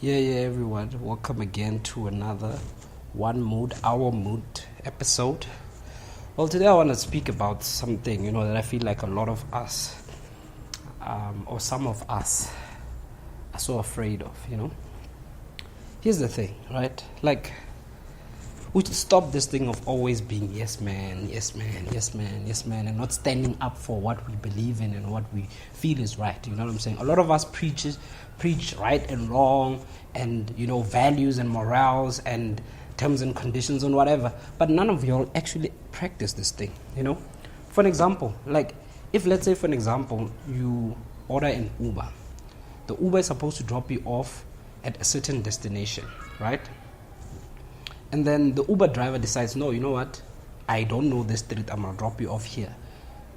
Yeah, everyone. Welcome again to another Our Mood episode. Well, today I want to speak about something, that I feel like a lot of us, or some of us, are so afraid of. Here's the thing, right? Like, we should stop this thing of always being yes man, yes man, yes man, yes man, and not standing up for what we believe in and what we feel is right. You know what I'm saying? A lot of us preach right and wrong and, values and morals and terms and conditions and whatever. But none of y'all actually practice this thing, For an example, like if let's say for an example, you order an Uber. The Uber is supposed to drop you off at a certain destination, right? And then the Uber driver decides, no, you know what? I don't know this street. I'm going to drop you off here.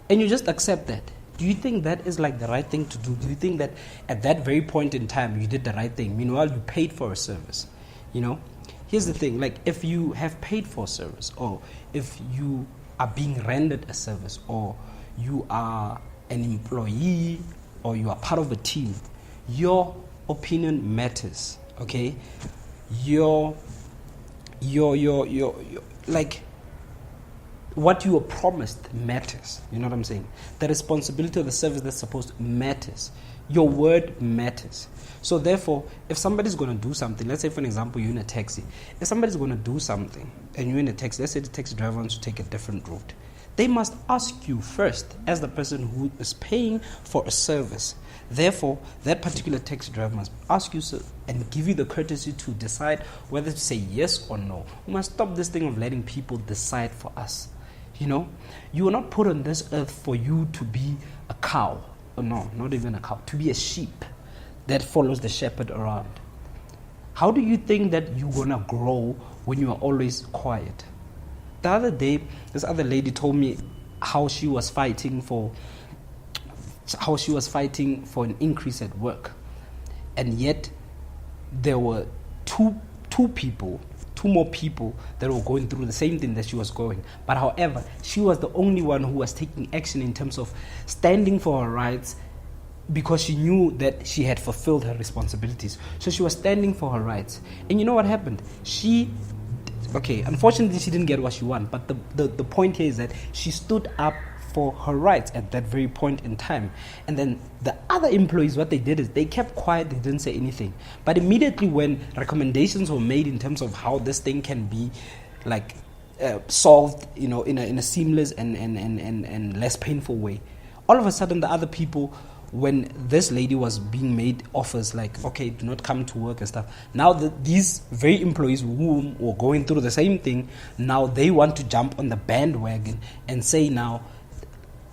And you just accept that. Do you think that is like the right thing to do? Do you think that at that very point in time, you did the right thing? Meanwhile, you paid for a service, Here's the thing. Like if you have paid for a service, or if you are being rendered a service, or you are an employee, or you are part of a team, your opinion matters, okay? Your like what you were promised matters. You know what I'm saying? The responsibility of the service that's supposed to matters. Your word matters. So therefore, if somebody's going to do something, let's say for an example, you're in a taxi. If somebody's going to do something and you're in a taxi, let's say the taxi driver wants to take a different route, they must ask you first as the person who is paying for a service. Therefore, that particular taxi driver must ask you and give you the courtesy to decide whether to say yes or no. We must stop this thing of letting people decide for us. You were not put on this earth for you to be a cow. Or no, not even a cow. To be a sheep that follows the shepherd around. How do you think that you're going to grow when you are always quiet? The other day, this other lady told me how she was fighting for an increase at work, and yet there were two more people that were going through the same thing that she was going. But however, she was the only one who was taking action in terms of standing for her rights, because she knew that she had fulfilled her responsibilities. So she was standing for her rights. And you know what happened? Unfortunately she didn't get what she wanted, but the point here is that she stood up for her rights at that very point in time. And then the other employees, what they did is they kept quiet, they didn't say anything. But immediately when recommendations were made in terms of how this thing can be solved, in a seamless and less painful way, all of a sudden the other people, when this lady was being made offers like, okay, do not come to work and stuff, now these very employees who were going through the same thing, now they want to jump on the bandwagon and say now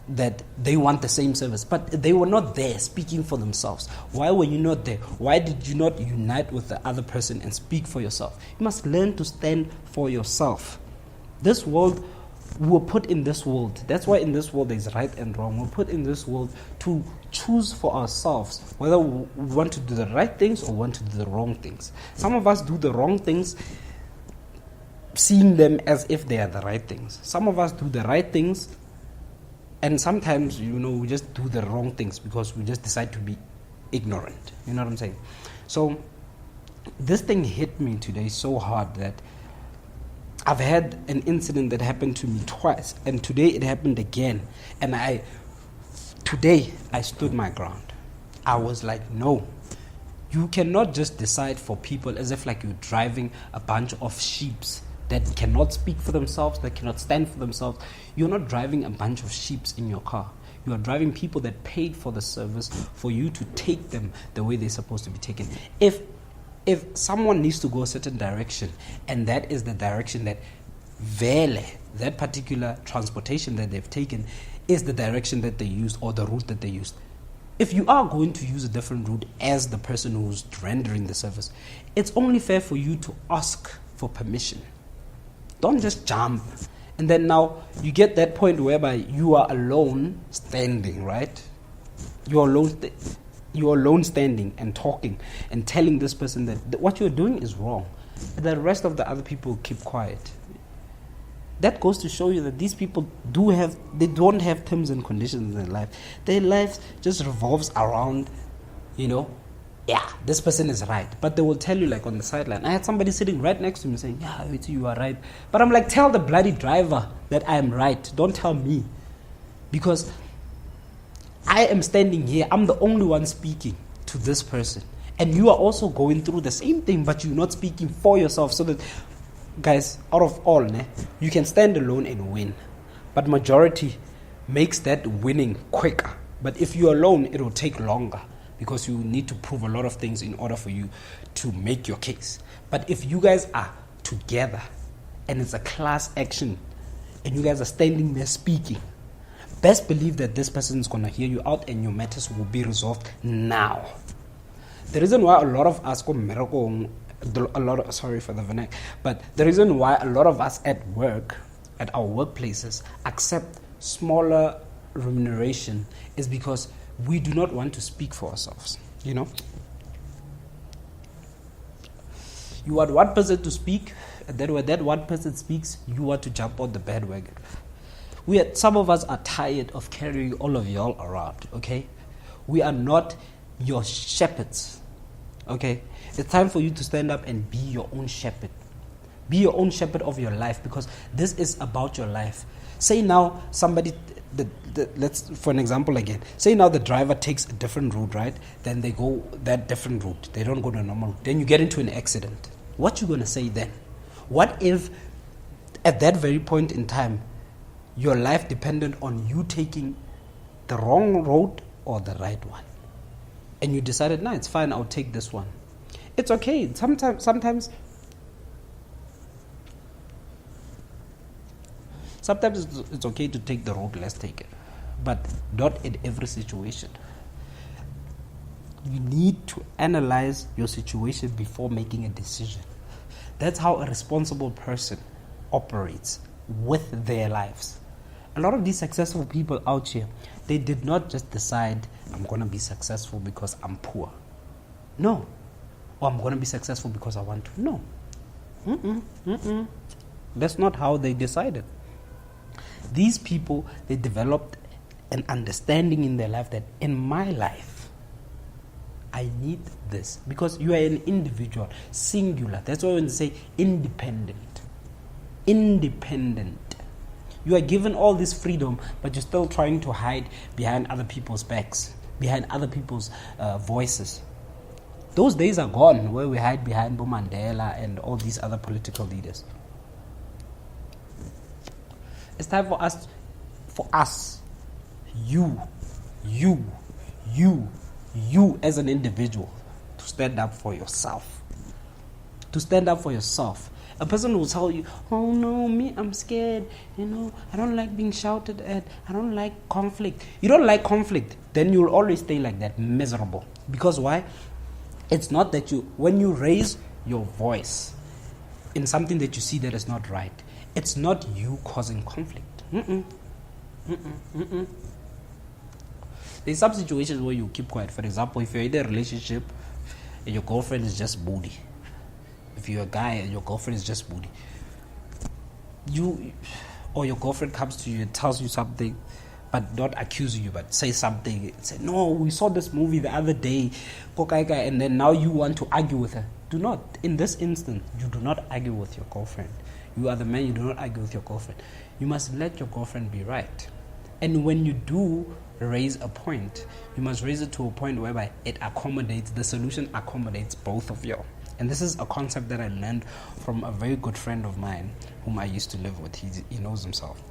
that they want the same service. But they were not there speaking for themselves. Why were you not there? Why did you not unite with the other person and speak for yourself? You must learn to stand for yourself. This world, we were put in this world. That's why in this world there's right and wrong. We're put in this world to choose for ourselves whether we want to do the right things or want to do the wrong things. Some of us do the wrong things, seeing them as if they are the right things. Some of us do the right things, and sometimes, we just do the wrong things because we just decide to be ignorant. You know what I'm saying? So this thing hit me today so hard that I've had an incident that happened to me twice, and today it happened again. And today I stood my ground. I was like, no, you cannot just decide for people as if like you're driving a bunch of sheeps that cannot speak for themselves, that cannot stand for themselves. You're not driving a bunch of sheeps in your car. You are driving people that paid for the service for you to take them the way they're supposed to be taken. If someone needs to go a certain direction, and that is the direction that that particular transportation that they've taken is the direction that they used or the route that they used. If you are going to use a different route as the person who's rendering the service, it's only fair for you to ask for permission. Don't just jump. And then now you get that point whereby you are alone standing, right? You are alone standing and talking and telling this person that what you're doing is wrong. The rest of the other people keep quiet. That goes to show you that these people don't have terms and conditions in their life. Their life just revolves around, yeah, this person is right. But they will tell you, like, on the sideline. I had somebody sitting right next to me saying, yeah, you are right. But I'm like, tell the bloody driver that I am right. Don't tell me. Because I am standing here. I'm the only one speaking to this person. And you are also going through the same thing, but you're not speaking for yourself. So that, guys, out of all, you can stand alone and win. But majority makes that winning quicker. But if you're alone, it will take longer, because you need to prove a lot of things in order for you to make your case. But if you guys are together and it's a class action and you guys are standing there speaking, best believe that this person is going to hear you out and your matters will be resolved now. The reason why a lot of us sorry for the vernac, but the reason why a lot of us at work, at our workplaces, accept smaller remuneration is because we do not want to speak for ourselves. You know, you want one person to speak, and then when that one person speaks, you want to jump on the bandwagon. Some of us are tired of carrying all of y'all around. Okay, we are not your shepherds. Okay, it's time for you to stand up and be your own shepherd. Be your own shepherd of your life, because this is about your life. Say now somebody, let's, for an example again, say now the driver takes a different route, right? Then they go that different route. They don't go to a normal route. Then you get into an accident. What you going to say then? What if at that very point in time, your life depended on you taking the wrong road or the right one? And you decided, no, it's fine, I'll take this one. It's okay. Sometimes it's okay to take the road, let's take it. But not in every situation. You need to analyze your situation before making a decision. That's how a responsible person operates with their lives. A lot of these successful people out here, they did not just decide, I'm going to be successful because I'm poor. No. Or I'm going to be successful because I want to. No. That's not how they decided. These people, they developed an understanding in their life that in my life, I need this. Because you are an individual, singular. That's why when they say independent. Independent. You are given all this freedom, but you're still trying to hide behind other people's backs, behind other people's voices. Those days are gone where we hide behind Bo Mandela and all these other political leaders. It's time for us, you as an individual, to stand up for yourself. To stand up for yourself. A person will tell you, oh no, me, I'm scared. I don't like being shouted at. I don't like conflict. You don't like conflict, then you'll always stay like that, miserable. Because why? It's not that when you raise your voice in something that you see that is not right, it's not you causing conflict. There's some situations where you keep quiet. For example, if you're in a relationship and your girlfriend is just moody. If you're a guy and your girlfriend is just moody, or your girlfriend comes to you and tells you something, but not accusing you, but say something. Say, no, we saw this movie the other day, and then now you want to argue with her. Do not. In this instance, you do not argue with your girlfriend. You are the man, you do not argue with your girlfriend. You must let your girlfriend be right. And when you do raise a point, you must raise it to a point whereby the solution accommodates both of you. And this is a concept that I learned from a very good friend of mine whom I used to live with. He knows himself.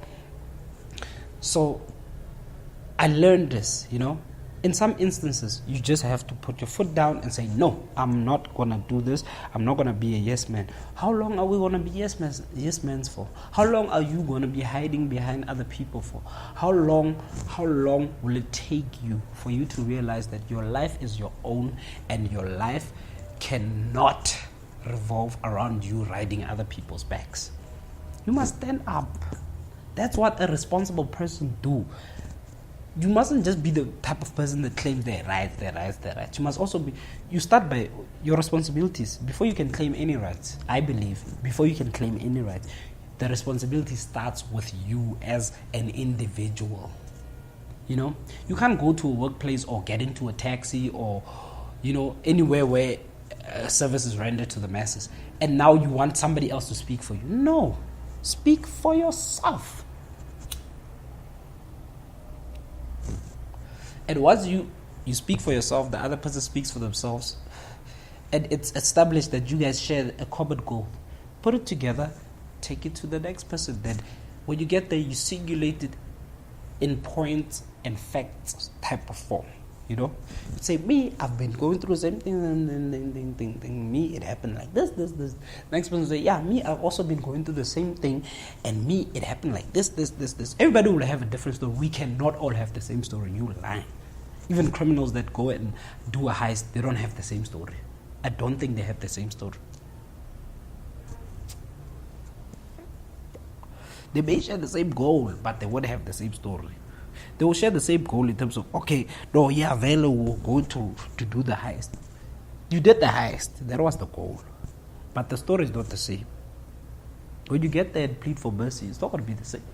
So I learned this, In some instances, you just have to put your foot down and say, no, I'm not going to do this. I'm not going to be a yes man. How long are we going to be yes men for? How long are you going to be hiding behind other people for? How long will it take you for you to realize that your life is your own and your life cannot revolve around you riding other people's backs? You must stand up. That's what a responsible person do. You mustn't just be the type of person that claims their rights. You must also you start by your responsibilities before you can claim any rights. I believe before you can claim any rights, the responsibility starts with you as an individual. You can't go to a workplace or get into a taxi or anywhere where service is rendered to the masses, and now you want somebody else to speak for you. No, speak for yourself. And once you speak for yourself, the other person speaks for themselves, and it's established that you guys share a common goal. Put it together, take it to the next person. Then when you get there, you singulate it in points and facts type of form. You say, me, I've been going through the same thing, me, it happened like this. Next person say, yeah, me, I've also been going through the same thing, and me, it happened like this. Everybody will have a different story. We cannot all have the same story. You lying. Even criminals that go and do a heist, they don't have the same story. I don't think they have the same story. They may share the same goal, but they won't have the same story. They will share the same goal in terms of, Velo will go to do the heist. You did the heist. That was the goal. But the story is not the same. When you get there and plead for mercy, it's not going to be the same.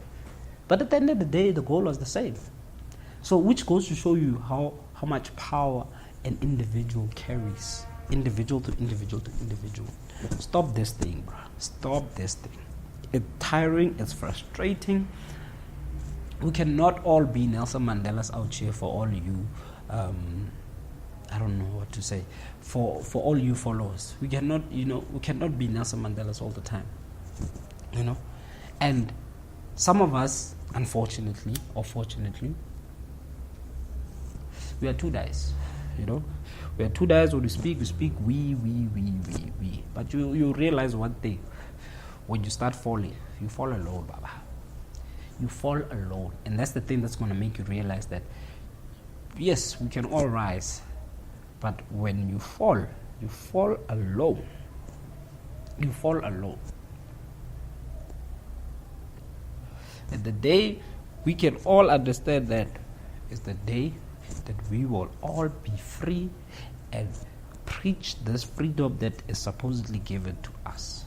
But at the end of the day, the goal was the same. So which goes to show you how much power an individual carries. Individual to individual to individual. Stop this thing, bro. Stop this thing. It's tiring. It's frustrating. We cannot all be Nelson Mandela's out here for all you, I don't know what to say, for all you followers. We cannot, we cannot be Nelson Mandela's all the time, And some of us, unfortunately or fortunately, we are two guys, We are two guys. When we speak we. But you realize one thing. When you start falling, you fall alone, Baba. You fall alone. And that's the thing that's going to make you realize that, yes, we can all rise. But when you fall alone. You fall alone. And the day we can all understand that is the day that we will all be free and preach this freedom that is supposedly given to us.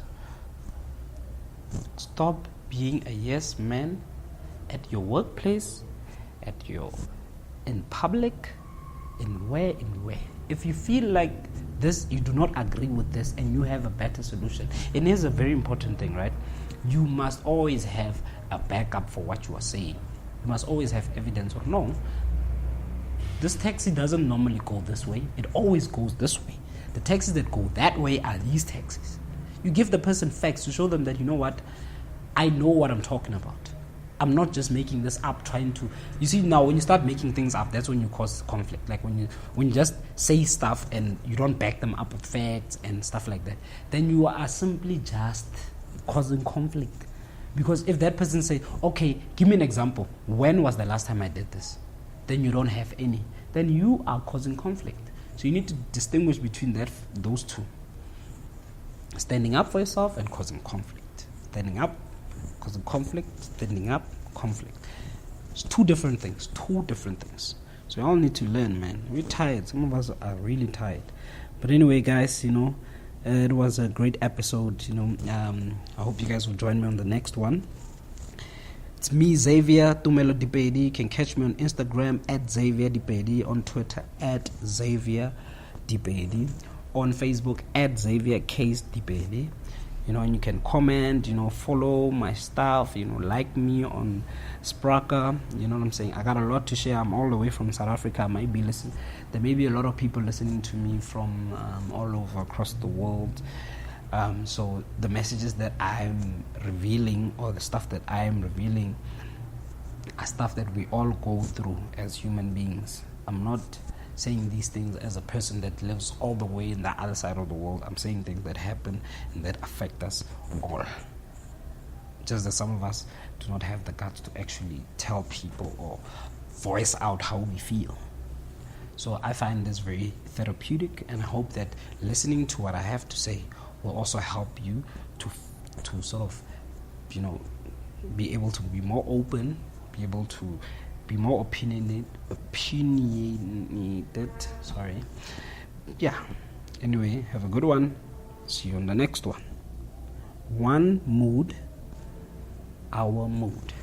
Stop being a yes man at your workplace, in public, in where. If you feel like this, you do not agree with this and you have a better solution. And here's a very important thing, right? You must always have a backup for what you are saying. You must always have evidence of, no, this taxi doesn't normally go this way. It always goes this way. The taxis that go that way are these taxis. You give the person facts to show them that, you know what, I know what I'm talking about. I'm not just making this up, trying to... You see, now when you start making things up, that's when you cause conflict. Like when you just say stuff and you don't back them up with facts and stuff like that, then you are simply just causing conflict. Because if that person say, okay, give me an example. When was the last time I did this? Then you don't have any. Then you are causing conflict. So you need to distinguish between those two. Standing up for yourself and causing conflict. Standing up, causing conflict. Standing up, conflict. It's two different things. So we all need to learn, man. We're tired. Some of us are really tired. But anyway, guys, it was a great episode. I hope you guys will join me on the next one. It's me, Xavier Tumelo Dipedi. You can catch me on Instagram at Xavier Dipedi, on Twitter at Xavier Dipedi, on Facebook at Xavier Case Dipedi. And you can comment, follow my stuff, like me on Spreaker. You know what I'm saying? I got a lot to share. I'm all the way from South Africa. There may be a lot of people listening to me from all over across the world. So the messages that I'm revealing, or the stuff that I am revealing, are stuff that we all go through as human beings. I'm not saying these things as a person that lives all the way in the other side of the world. I'm saying things that happen and that affect us all. Just that some of us do not have the guts to actually tell people or voice out how we feel. So I find this very therapeutic, and I hope that listening to what I have to say will also help you to sort of, be able to be more open, be able to be more opinionated. Sorry. Yeah. Anyway, have a good one. See you on the next one. One mood, our mood.